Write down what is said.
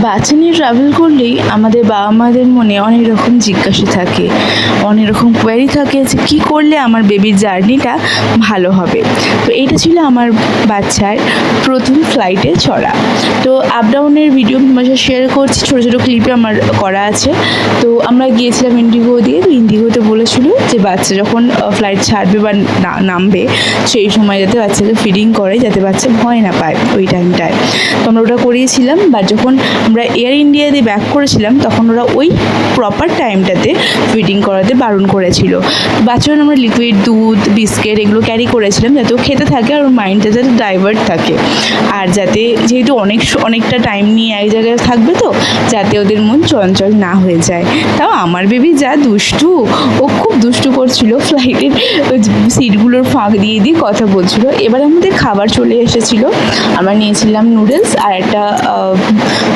বাচ্চা নিয়ে ট্রাভেল করলেই আমাদের বাবা মাদের মনে অনেক রকম জিজ্ঞাসা থাকে, অনেক রকম কোয়ারি থাকে যে কী করলে আমার বেবির জার্নিটা ভালো হবে। তো এইটা ছিল আমার বাচ্চার প্রথম ফ্লাইটে চড়া। তো আপ ডাউনের ভিডিও তোমার সাথে শেয়ার করছি, ছোটো ছোটো ক্লিপে আমার করা আছে। তো আমরা গিয়েছিলাম ইন্ডিগো দিয়ে। তো ইন্ডিগোতে বলেছিল যে বাচ্চা যখন ফ্লাইট ছাড়বে বা নামবে সেই সময় যাতে বাচ্চাকে ফিডিং করে, যাতে বাচ্চা ভয় না পায় ওই টাইমটায়। তো আমরা ওটা করিয়েছিলাম। বাট যখন আমরা এয়ার ইন্ডিয়া দিয়ে ব্যাক করেছিলাম তখন ওরা ওই প্রপার টাইমটাতে ফিডিং করাতে বারণ করেছিল। বাচ্চারা আমরা লিকুইড দুধ বিস্কিট এগুলো ক্যারি করেছিলাম যাতে ও খেতে থাকে আর ওর মাইন্ডটা যাতে ডাইভার্ট থাকে, আর যাতে যেহেতু অনেকটা টাইম নিয়ে এক জায়গায় থাকবে তো যাতে ওদের মন চঞ্চল না হয়ে যায়। তাও আমার বেবি যা দুষ্টু, ও খুব দুষ্টু করছিল, ফ্লাইটের সিটগুলোর ফাঁক দিয়ে দিয়ে কথা বলছিল। এবার আমাদের খাবার চলে এসেছিলো। আমরা নিয়েছিলাম নুডলস আর একটা